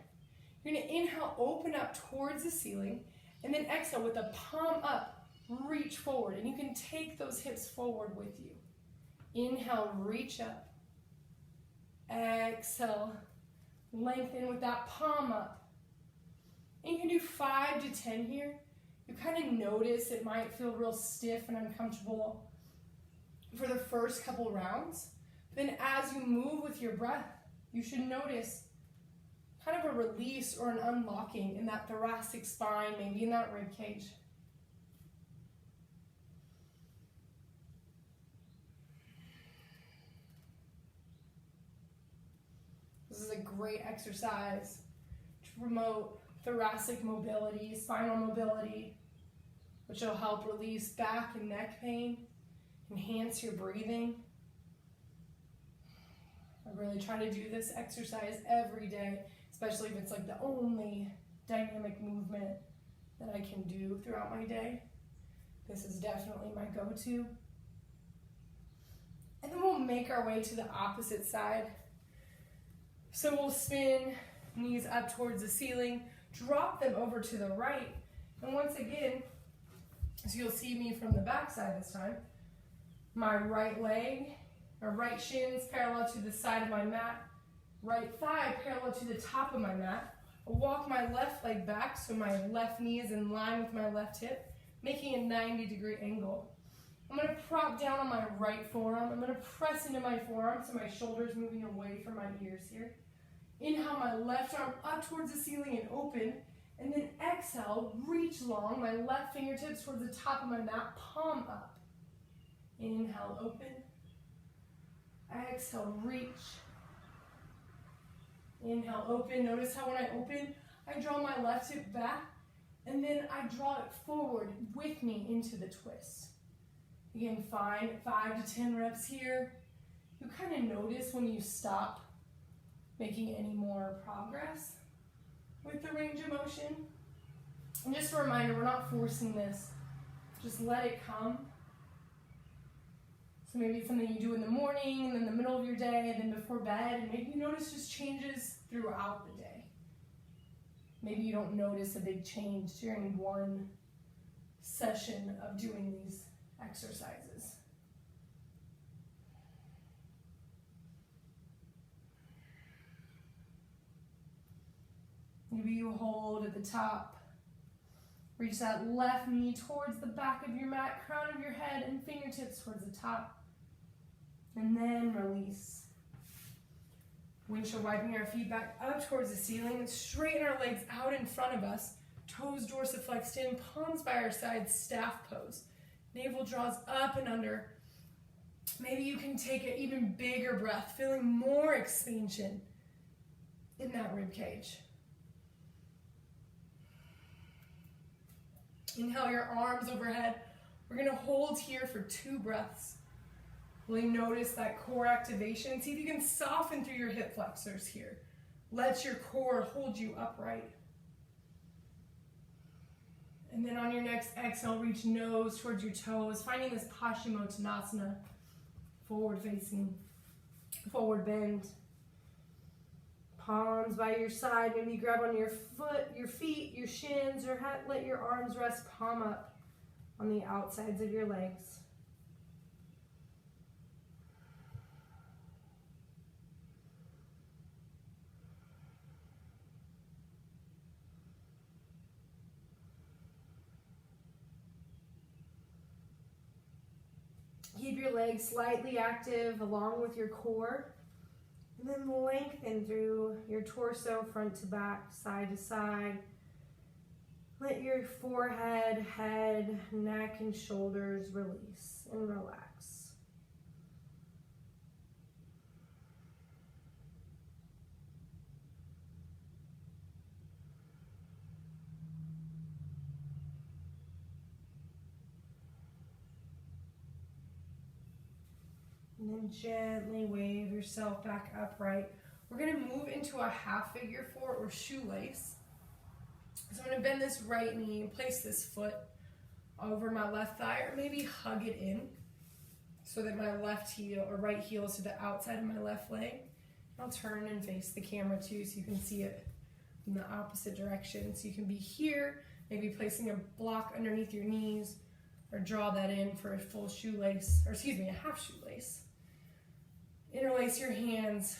You're gonna inhale, open up towards the ceiling, and then exhale with the palm up, reach forward. And you can take those hips forward with you. Inhale, reach up. Exhale, lengthen with that palm up. And you can do 5 to 10 here. You kind of notice it might feel real stiff and uncomfortable for the first couple rounds. Then as you move with your breath, you should notice kind of a release or an unlocking in that thoracic spine, maybe in that rib cage. This is a great exercise to promote thoracic mobility, spinal mobility, which will help release back and neck pain, enhance your breathing. I really try to do this exercise every day, especially if it's like the only dynamic movement that I can do throughout my day. This is definitely my go-to. And then we'll make our way to the opposite side. So we'll spin, knees up towards the ceiling, drop them over to the right. And once again, so you'll see me from the back side this time, my right leg, or right shins parallel to the side of my mat, right thigh parallel to the top of my mat. I'll walk my left leg back so my left knee is in line with my left hip, making a 90-degree angle. I'm going to prop down on my right forearm. I'm going to press into my forearm so my shoulder's moving away from my ears here. Inhale my left arm up towards the ceiling and open. And then exhale, reach long, my left fingertips towards the top of my mat, palm up. Inhale, open. Exhale, reach. Inhale, open. Notice how when I open, I draw my left hip back, and then I draw it forward with me into the twist. Again, find 5 to 10 reps here. You kind of notice when you stop making any more progress with the range of motion. And just a reminder, we're not forcing this. Just let it come. So maybe it's something you do in the morning, and then the middle of your day, and then before bed, and maybe you notice just changes throughout the day. Maybe you don't notice a big change during one session of doing these exercises. Maybe you hold at the top. Reach that left knee towards the back of your mat, crown of your head, and fingertips towards the top. And then release. Windshield wiping our feet back up towards the ceiling. Straighten our legs out in front of us. Toes dorsiflexed in, palms by our sides, staff pose. Navel draws up and under. Maybe you can take an even bigger breath, feeling more expansion in that rib cage. Inhale your arms overhead. We're going to hold here for 2 breaths. Really notice that core activation. See if you can soften through your hip flexors here. Let your core hold you upright. And then on your next exhale, reach nose towards your toes, finding this Hashimotonasana, forward facing, forward bend. Palms by your side, maybe grab on your foot, your feet, your shins, or let your arms rest palm up on the outsides of your legs. Keep your legs slightly active along with your core. And then lengthen through your torso, front to back, side to side. Let your forehead, head, neck, and shoulders release and relax. And then gently wave yourself back upright. We're going to move into a half figure 4 or shoelace. So I'm going to bend this right knee and place this foot over my left thigh, or maybe hug it in so that my left heel or right heel is to the outside of my left leg. I'll turn and face the camera too so you can see it in the opposite direction. So you can be here, maybe placing a block underneath your knees, or draw that in for a full shoelace, or excuse me, a half shoelace. Interlace your hands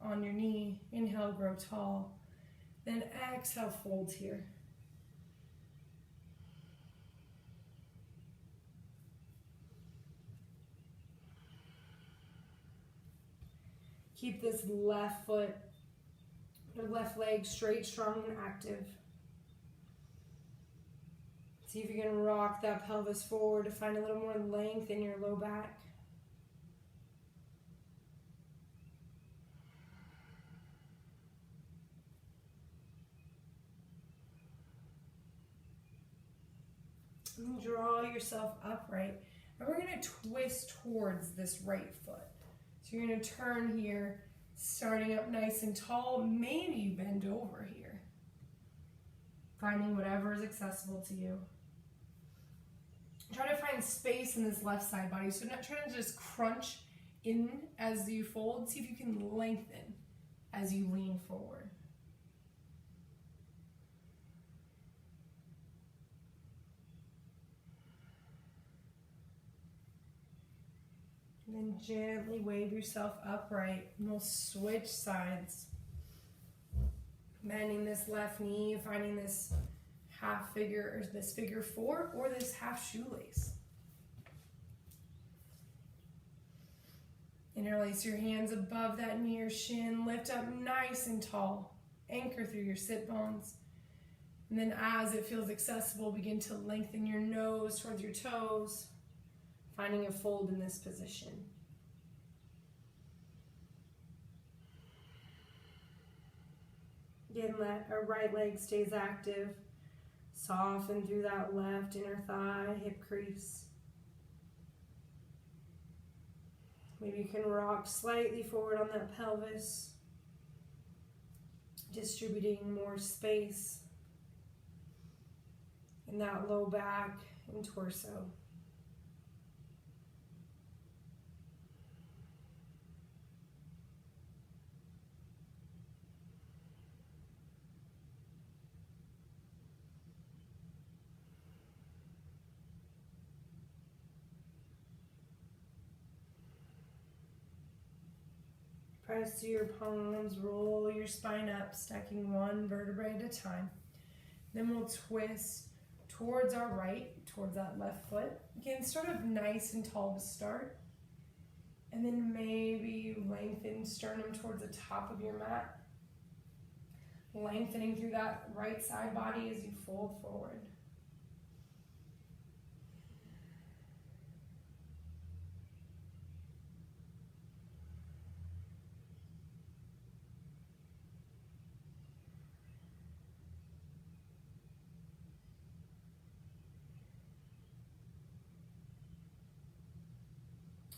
on your knee. Inhale, grow tall. Then exhale, fold here. Keep this left foot or left leg straight, strong, and active. See if you can rock that pelvis forward to find a little more length in your low back. And draw yourself upright. And we're going to twist towards this right foot. So you're going to turn here, starting up nice and tall. Maybe you bend over here, finding whatever is accessible to you. Try to find space in this left side body. So not trying to just crunch in as you fold. See if you can lengthen as you lean forward. And then gently wave yourself upright, and we'll switch sides. Bending this left knee, finding this half figure, or this figure four, or this half shoelace. Interlace your hands above that knee or shin, lift up nice and tall. Anchor through your sit bones. And then as it feels accessible, begin to lengthen your nose towards your toes, finding a fold in this position. Again, let our right leg stays active. Soften through that left inner thigh, hip crease. Maybe you can rock slightly forward on that pelvis, distributing more space in that low back and torso. Press to your palms, roll your spine up, stacking one vertebrae at a time. Then we'll twist towards our right, towards that left foot. Again, sort of nice and tall to start. And then maybe lengthen sternum towards the top of your mat. Lengthening through that right side body as you fold forward.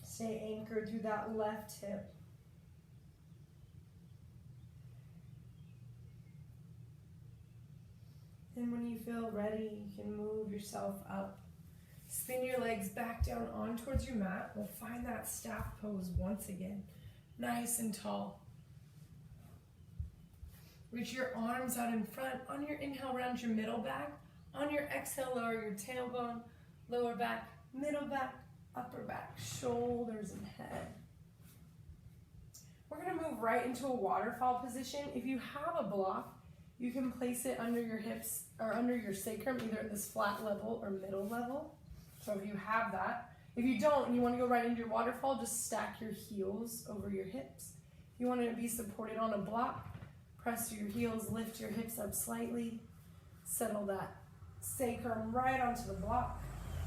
Stay anchored through that left hip. And when you feel ready, you can move yourself up. Spin your legs back down on towards your mat. We'll find that staff pose once again. Nice and tall. Reach your arms out in front. On your inhale, round your middle back. On your exhale, lower your tailbone, lower back, middle back, upper back, shoulders and head. We're going to move right into a waterfall position. If you have a block, you can place it under your hips or under your sacrum, either at this flat level or middle level. So if you have that. If you don't and you want to go right into your waterfall, just stack your heels over your hips. If you want to be supported on a block, press through your heels, lift your hips up slightly, settle that sacrum right onto the block.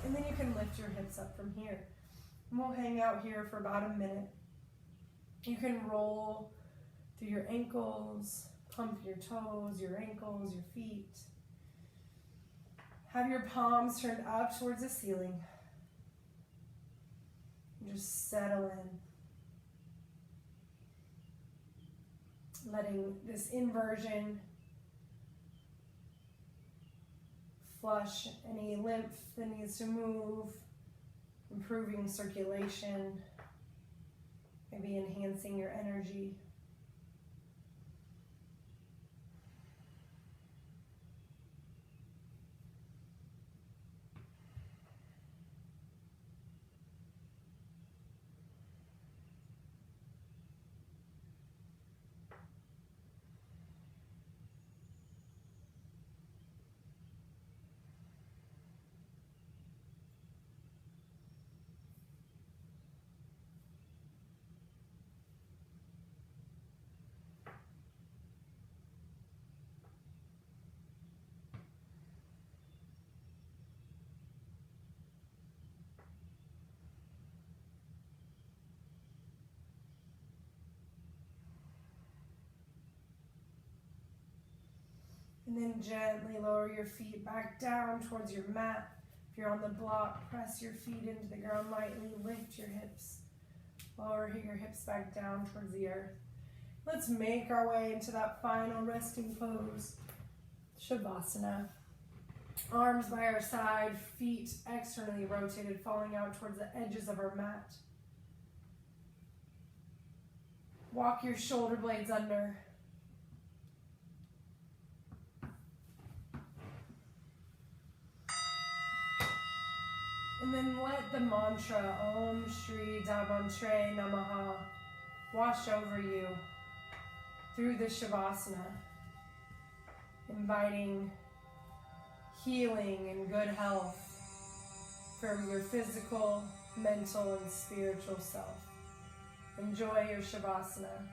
And then you can lift your hips up from here. And we'll hang out here for about a minute. You can roll through your ankles, pump your toes, your ankles, your feet. Have your palms turned up towards the ceiling. And just settle in. Letting this inversion flush any lymph that needs to move, improving circulation, maybe enhancing your energy. And then gently lower your feet back down towards your mat. If you're on the block, press your feet into the ground lightly, lift your hips. Lower your hips back down towards the earth. Let's make our way into that final resting pose, Shavasana. Arms by our side, feet externally rotated, falling out towards the edges of our mat. Walk your shoulder blades under. And then let the mantra Om Shri Davantre Namaha wash over you through the Shavasana, inviting healing and good health from your physical, mental, and spiritual self. Enjoy your Shavasana.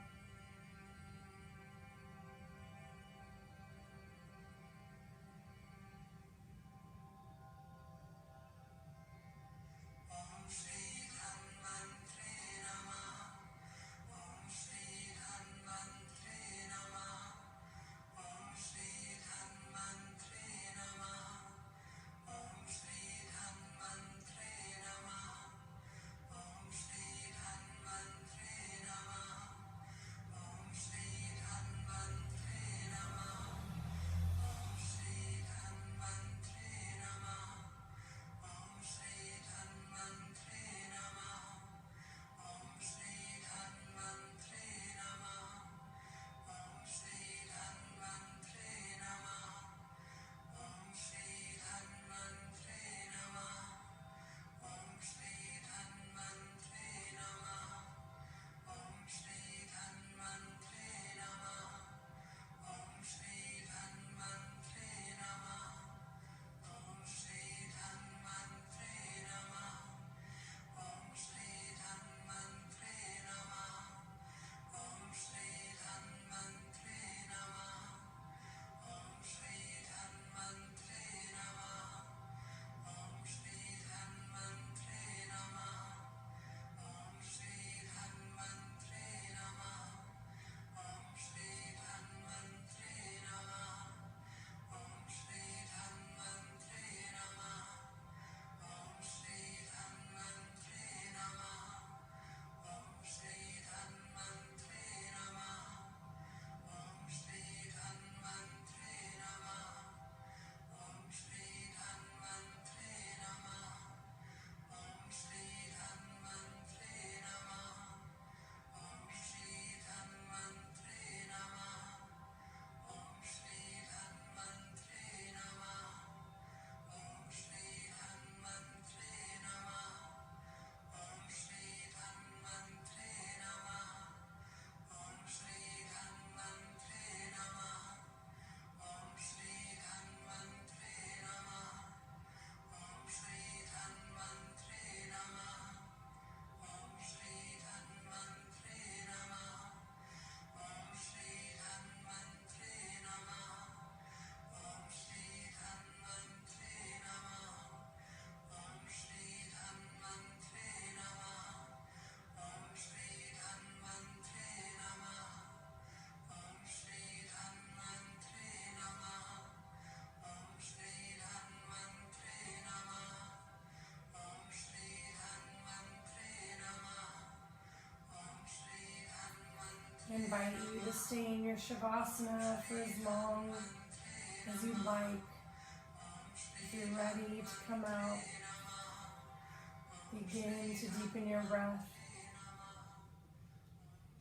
I invite you to stay in your Shavasana for as long as you'd like. if you're ready to come out, begin to deepen your breath.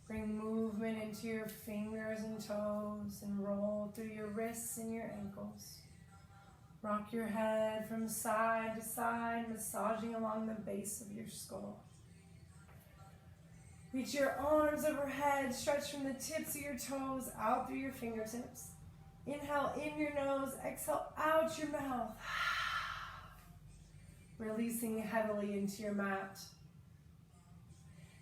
Bring movement into your fingers and toes and roll through your wrists and your ankles. Rock your head from side to side, massaging along the base of your skull. Reach your arms overhead, stretch from the tips of your toes out through your fingertips. Inhale in your nose, exhale out your mouth. Releasing heavily into your mat.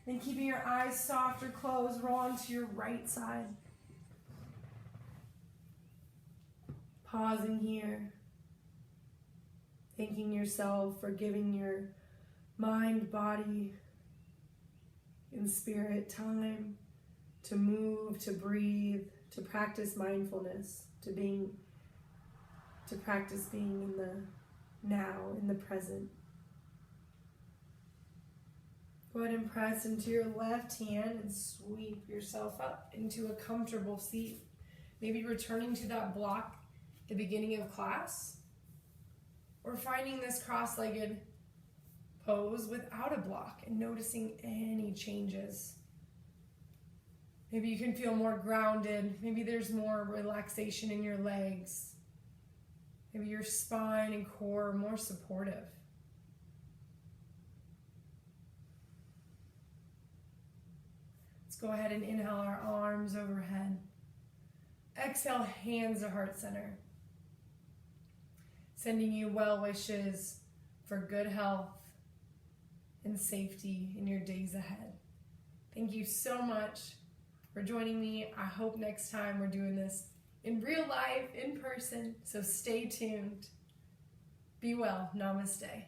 Then keeping your eyes soft or closed, roll onto your right side. Pausing here. Thanking yourself for giving your mind, body, and spirit time to move, to breathe, to practice mindfulness, to practice being in the now, in the present. Go ahead and press into your left hand and sweep yourself up into a comfortable seat. Maybe returning to that block at the beginning of class, or finding this cross-legged pose without a block and noticing any changes. Maybe you can feel more grounded. Maybe there's more relaxation in your legs. Maybe your spine and core are more supportive. Let's go ahead and inhale our arms overhead. Exhale, hands to heart center. Sending you well wishes for good health and safety in your days ahead. Thank you so much for joining me. I hope next time we're doing this in real life, in person, so stay tuned. Be well. Namaste.